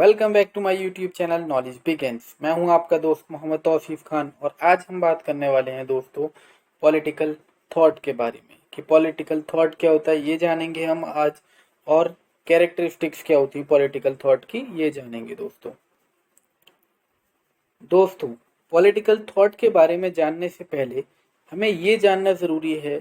Welcome back to my YouTube channel knowledge begins. मैं हूं आपका दोस्त मोहम्मद तौसीफ खान और आज हम बात करने वाले हैं दोस्तों पॉलिटिकल थॉट के बारे में कि पॉलिटिकल थॉट क्या होता है ये जानेंगे हम आज, और कैरेक्टरिस्टिक्स क्या होती है पॉलिटिकल थॉट की ये जानेंगे दोस्तों पॉलिटिकल थॉट के बारे में जानने से पहले हमें ये जानना ज़रूरी है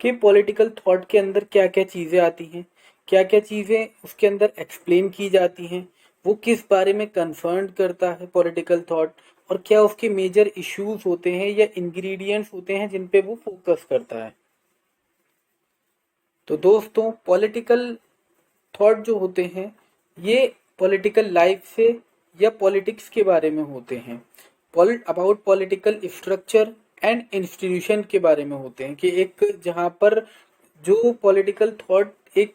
कि पॉलिटिकल थॉट के अंदर क्या क्या चीज़ें आती हैं, क्या क्या चीज़ें उसके अंदर एक्सप्लेन की जाती हैं, वो किस बारे में कंसर्न करता है पॉलिटिकल थॉट, और क्या उसके मेजर इश्यूज होते हैं या इंग्रेडिएंट्स होते हैं जिन पे वो फोकस करता है। तो दोस्तों पॉलिटिकल थॉट जो होते हैं ये पॉलिटिकल लाइफ से या पॉलिटिक्स के बारे में होते हैं, about political structure and institution के बारे में होते हैं कि एक जहाँ पर जो पॉलिटिकल थॉट एक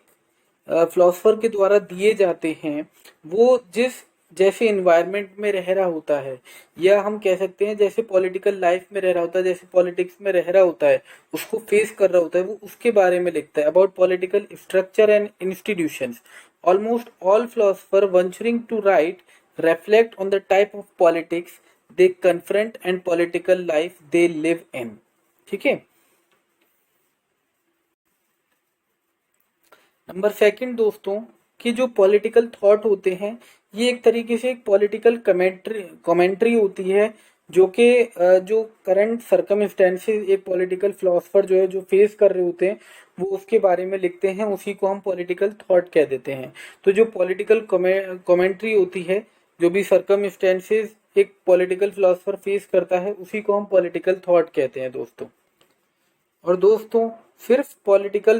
फिलोसफर के द्वारा दिए जाते हैं वो जिस जैसे इन्वायरमेंट में रह रहा होता है, या हम कह सकते हैं जैसे पॉलिटिकल लाइफ में रह रहा होता है, जैसे पॉलिटिक्स में रह रहा होता है, उसको फेस कर रहा होता है, वो उसके बारे में लिखता है। About political structure and institutions, almost all philosopher venturing to write reflect on the type of politics they confront and political life they live in। ठीक है। नंबर सेकंड दोस्तों कि जो पॉलिटिकल थॉट होते हैं ये एक तरीके से एक पॉलिटिकल कमेंट्री होती है जो कि जो करंट सर्कमस्टेंसेस एक पॉलिटिकल फिलोसफर जो है जो फेस कर रहे होते हैं वो उसके बारे में लिखते हैं, उसी को हम पॉलिटिकल थॉट कह देते हैं। तो जो पॉलिटिकल कमेंट्री होती है, जो भी सर्कमस्टेंसेस एक पॉलिटिकल फिलोसफर फेस करता है उसी को हम पॉलिटिकल थॉट कहते हैं दोस्तों। और दोस्तों सिर्फ पॉलिटिकल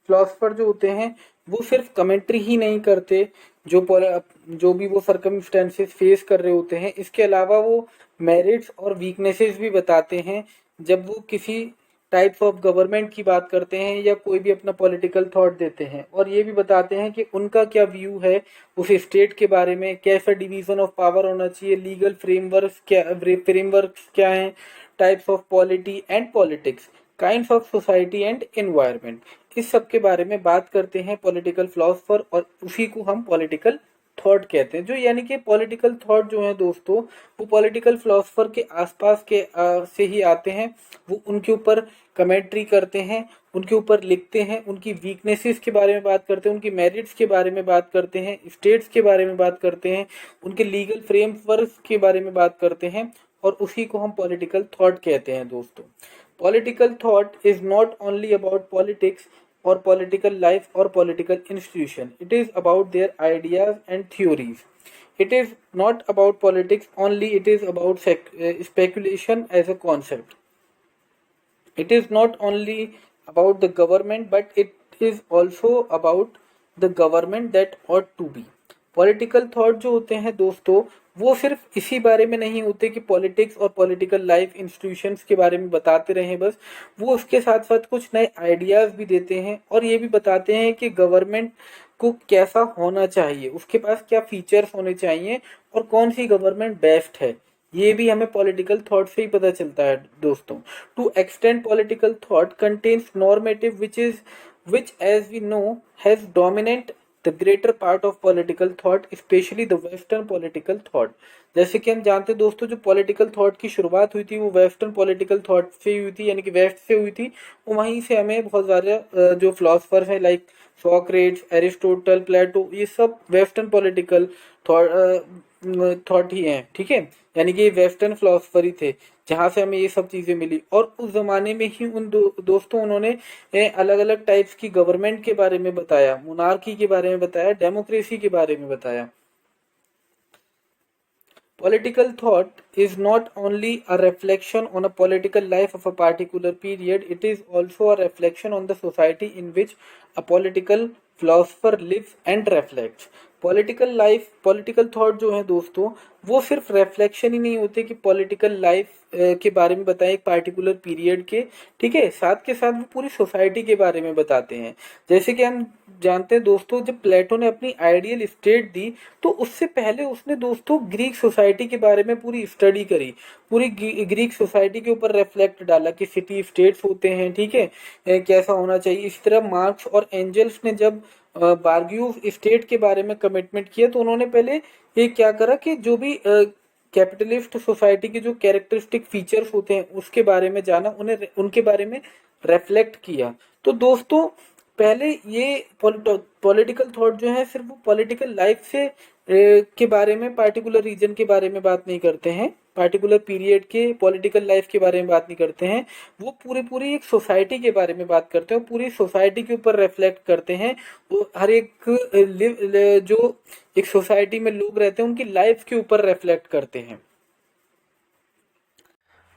फिलोसफर जो होते हैं वो सिर्फ कमेंट्री ही नहीं करते जो भी वो सर्कमस्टेंसेस फेस कर रहे होते हैं, इसके अलावा वो मेरिट्स और वीकनेसेस भी बताते हैं जब वो किसी टाइप्स ऑफ गवर्नमेंट की बात करते हैं या कोई भी अपना पॉलिटिकल थॉट देते हैं, और ये भी बताते हैं कि उनका क्या व्यू है उस स्टेट के बारे में, कैसा डिवीजन ऑफ पावर होना चाहिए, लीगल फ्रेमवर्क क्या है, types of polity and politics, kinds of society and environment, इस सब के बारे में बात करते हैं पॉलिटिकल फिलोसफर, और उसी को हम पॉलिटिकल थॉट कहते हैं। जो यानी कि पॉलिटिकल थॉट जो है दोस्तों वो पॉलिटिकल फिलोसफर के आसपास के से ही आते हैं, वो उनके ऊपर कमेंट्री करते हैं, उनके ऊपर लिखते हैं, उनकी वीकनेसेस के बारे में बात करते हैं, उनकी मेरिट्स के बारे में बात करते हैं, स्टेट्स के बारे में बात करते हैं, उनके लीगल फ्रेमवर्क के बारे में बात करते हैं, और उसी को हम पॉलिटिकल थॉट कहते हैं दोस्तों। Political thought is not only about politics or political life or political institution. It is about their ideas and theories. It is not about politics only, it is about speculation as a concept. It is not only about the government but it is also about the government that ought to be। Political thought जो होते हैं दोस्तों वो सिर्फ इसी बारे में नहीं होते कि पॉलिटिक्स और पॉलिटिकल लाइफ इंस्टीट्यूशंस के बारे में बताते रहें बस, वो उसके साथ साथ कुछ नए आइडियाज़ भी देते हैं और ये भी बताते हैं कि गवर्नमेंट को कैसा होना चाहिए, उसके पास क्या फीचर्स होने चाहिए और कौन सी गवर्नमेंट बेस्ट है। ये भी हमें पॉलिटिकल थॉट से ही पता चलता है दोस्तों। To extend political thought contents normative which as we know has dominant the greater part of political thought, especially the western political thought। जैसे कि हम जानते हैं दोस्तों जो पॉलिटिकल थॉट की शुरुआत हुई थी वो वेस्टर्न पॉलिटिकल थॉट से हुई थी, यानी कि वेस्ट से हुई थी। वहीं से हमें बहुत ज़्यादा जो फिलोसफर्स हैं लाइक सोक्रेट्स, एरिस्टोटल, प्लेटो, ये सब वेस्टर्न पॉलिटिकल थॉट ही हैं। ठीक है, यानी कि ये वेस्टर्न फिलोसफर ही थे जहाँ से हमें ये सब चीज़ें मिली, और उस ज़माने में ही उन दोस्तों उन्होंने अलग अलग टाइप्स की गवर्नमेंट के बारे में बताया, मोनार्की के बारे में बताया, डेमोक्रेसी के बारे में बताया। Political thought is not only a reflection on a political life of a particular period, it is also a reflection on the society in which a political philosopher lives and reflects। Political life, political thought जो है दोस्तों वो सिर्फ reflection ही नहीं होते कि political life के बारे में बताएं एक पार्टिकुलर पीरियड के, ठीक है, साथ के साथ वो पूरी सोसाइटी के बारे में बताते हैं। जैसे कि हम जानते हैं दोस्तों जब प्लेटो ने अपनी आइडियल स्टेट दी तो उससे पहले उसने दोस्तों ग्रीक सोसाइटी के बारे में पूरी स्टडी करी, पूरी ग्रीक सोसाइटी के ऊपर रिफ्लेक्ट डाला कि सिटी स्टेट्स होते हैं, ठीक है, कैसा होना चाहिए। इसी तरह मार्क्स और एंजल्स ने जब बार्ग्यू स्टेट के बारे में कमिटमेंट किया तो उन्होंने पहले ये क्या करा कि जो भी कैपिटलिस्ट सोसाइटी के जो कैरेक्टरिस्टिक फीचर्स होते हैं उसके बारे में जाना, उन्हें उनके बारे में रिफ्लेक्ट किया। तो दोस्तों पहले ये पॉलिटिकल थॉट जो है सिर्फ वो पॉलिटिकल लाइफ से के बारे में, पार्टिकुलर रीजन के बारे में बात नहीं करते हैं, पार्टिकुलर पीरियड के पॉलिटिकल लाइफ के बारे में बात नहीं करते हैं, वो पूरी पूरी एक सोसाइटी के बारे में बात करते हैं, पूरी सोसाइटी के ऊपर रिफ्लेक्ट करते हैं। वो हर एक जो एक सोसाइटी में लोग रहते हैं उनकी लाइफ के ऊपर रिफ्लेक्ट करते हैं।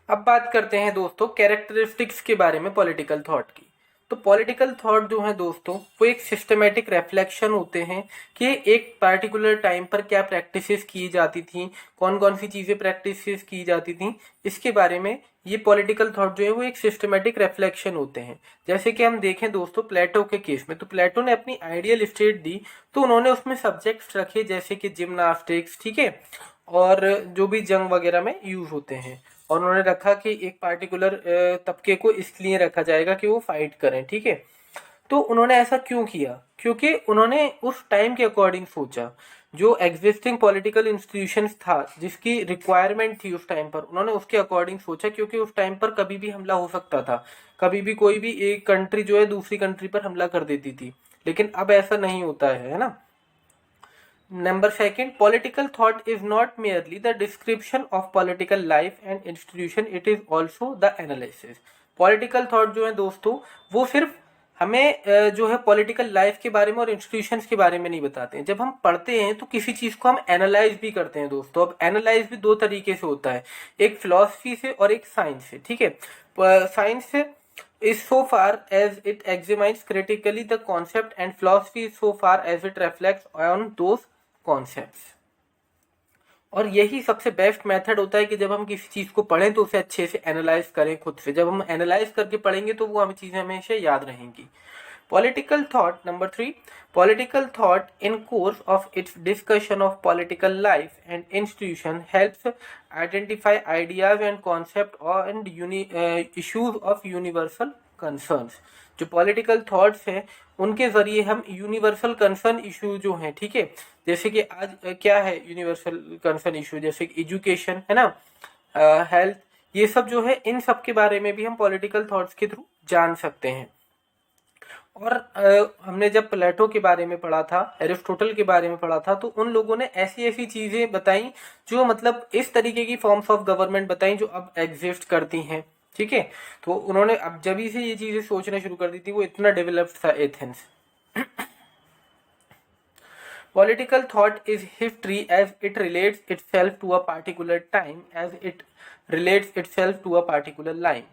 अब बात करते हैं दोस्तों कैरेक्टरिस्टिक्स के बारे में पॉलिटिकल थॉट की। तो पॉलिटिकल थॉट जो है दोस्तों वो एक सिस्टमेटिक रिफ्लेक्शन होते हैं कि एक पार्टिकुलर टाइम पर क्या प्रैक्टिसेस की जाती थी, कौन कौन सी चीज़ें प्रैक्टिसेस की जाती थी, इसके बारे में ये पॉलिटिकल थॉट जो है वो एक सिस्टमेटिक रिफ्लेक्शन होते हैं। जैसे कि हम देखें दोस्तों प्लेटो के केस में, तो प्लेटो ने अपनी आइडियल स्टेट दी, तो उन्होंने उसमें सब्जेक्ट्स रखे जैसे कि जिम्नास्टिक्स, ठीक है, और जो भी जंग वगैरह में यूज होते हैं। और उन्होंने रखा कि एक पार्टिकुलर तबके को इसलिए रखा जाएगा कि वो फाइट करें, ठीक है। तो उन्होंने ऐसा क्यों किया? क्योंकि उन्होंने उस टाइम के अकॉर्डिंग सोचा, जो एग्जिस्टिंग पॉलिटिकल इंस्टीट्यूशंस था जिसकी रिक्वायरमेंट थी उस टाइम पर, उन्होंने उसके अकॉर्डिंग सोचा। क्योंकि उस टाइम पर कभी भी हमला हो सकता था, कभी भी कोई भी एक कंट्री जो है दूसरी कंट्री पर हमला कर देती थी, लेकिन अब ऐसा नहीं होता है ना। Number second, political thought is not merely the description of political life and institution, it is also the analysis. Political thought जो है दोस्तों वो सिर्फ हमें जो है पॉलिटिकल लाइफ के बारे में और इंस्टीट्यूशंस के बारे में नहीं बताते हैं। जब हम पढ़ते हैं तो किसी चीज़ को हम एनालाइज भी करते हैं दोस्तों। अब एनालाइज भी दो तरीके से होता है, एक फिलॉसफी से और एक साइंस से, ठीक है। साइंस से is so far as it examines critically the concept and philosophy is so far as it reflects on those concepts। और यही सबसे बेस्ट मेथड होता है कि जब हम किसी चीज़ को पढ़ें तो उसे अच्छे से एनालाइज करें खुद से। जब हम एनालाइज करके पढ़ेंगे तो वो हमें चीज़ें हमेशा याद रहेंगी। Political thought, number 3, political thought in course of its discussion of political life and institution helps identify ideas and concept and issues of universal concerns। जो पॉलिटिकल थॉट्स हैं उनके जरिए हम यूनिवर्सल कंसर्न इशू जो हैं, ठीक है, जैसे कि आज क्या है यूनिवर्सल कंसर्न इशू, जैसे कि एजुकेशन है ना, हेल्थ, ये सब जो है इन सब के बारे में भी हम पॉलिटिकल थॉट्स के थ्रू जान सकते हैं। और हमने जब प्लेटो के बारे में पढ़ा था, एरिस्टोटल के बारे में पढ़ा था, तो उन लोगों ने ऐसी ऐसी चीज़ें बताई जो मतलब इस तरीके की फॉर्म्स ऑफ गवर्नमेंट बताई जो अब एग्जिस्ट करती हैं, ठीक है। तो उन्होंने अब जब से ये चीज़ें सोचना शुरू कर दी थी, वो इतना डेवलप्ड था Athens. Political thought is history as it relates itself to a particular time, as it relates itself to a particular line।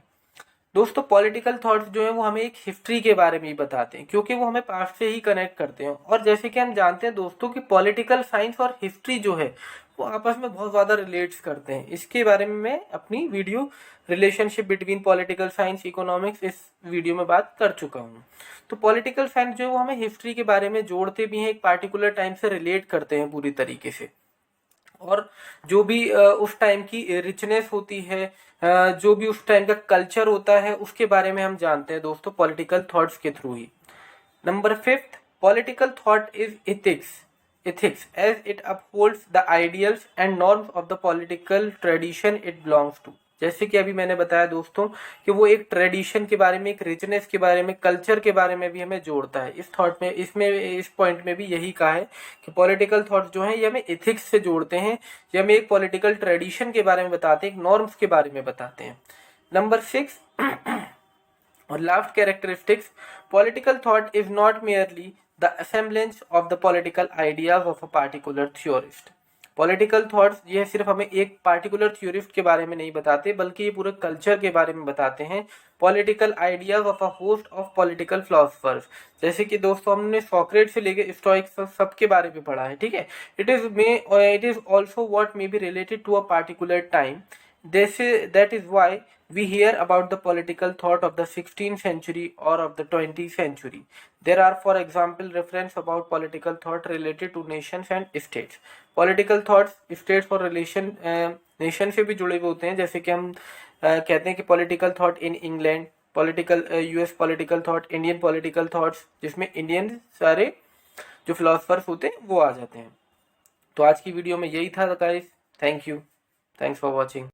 दोस्तों पॉलिटिकल थॉट्स जो है वो हमें एक हिस्ट्री के बारे में ही बताते हैं, क्योंकि वो हमें पास्ट से ही कनेक्ट करते हैं। और जैसे कि हम जानते हैं दोस्तों कि पॉलिटिकल साइंस और हिस्ट्री जो है वो आपस में बहुत ज़्यादा रिलेट्स करते हैं। इसके बारे में मैं अपनी video relationship between political science economics इस वीडियो में बात कर चुका हूँ। तो पॉलिटिकल साइंस जो है वो हमें हिस्ट्री के बारे में जोड़ते भी हैं, एक पार्टिकुलर टाइम से रिलेट करते हैं पूरी तरीके से। और जो भी उस टाइम की रिचनेस होती है, जो भी उस टाइम का कल्चर होता है, उसके बारे में हम जानते हैं दोस्तों पॉलिटिकल थॉट्स के थ्रू ही। Number 5, political thought is ethics as it upholds the ideals and norms of the political tradition it belongs to. जैसे कि अभी मैंने बताया दोस्तों कि वो एक ट्रेडिशन के बारे में, एक रिचनेस के बारे में, कल्चर के बारे में भी हमें जोड़ता है। इस थॉट में, इसमें, इस पॉइंट में भी यही कहा है कि पॉलिटिकल थॉट्स जो हैं ये हमें एथिक्स से जोड़ते हैं, ये हमें एक पॉलिटिकल ट्रेडिशन के बारे में बताते हैं, एक नॉर्म्स के बारे में बताते हैं। नंबर 6 और last characteristics, political thought is not merely the assemblage of the political ideas of a particular theorist. Political thoughts ये सिर्फ हमें एक पार्टिकुलर थ्योरिस्ट के बारे में नहीं बताते, बल्कि ये पूरे कल्चर के बारे में बताते हैं, political ideas of a host of political philosophers. जैसे कि दोस्तों हमने सॉक्रेट से लेकर स्टोइक्स सब के बारे में पढ़ा है, ठीक है। It is also what may be related to a particular time. That is why we hear about the political thought of the 16th century or of the 20th century. There are, for example, reference about political thought related to nations and states. Political thoughts states और relation nation से भी जुड़े हुए होते हैं। जैसे कि हम कहते हैं कि political thought in England, political US political thought, Indian political thoughts, जिसमें इंडियन सारे जो philosophers होते हैं वो आ जाते हैं। तो आज की वीडियो में यही था guys. Thank you, thanks for watching.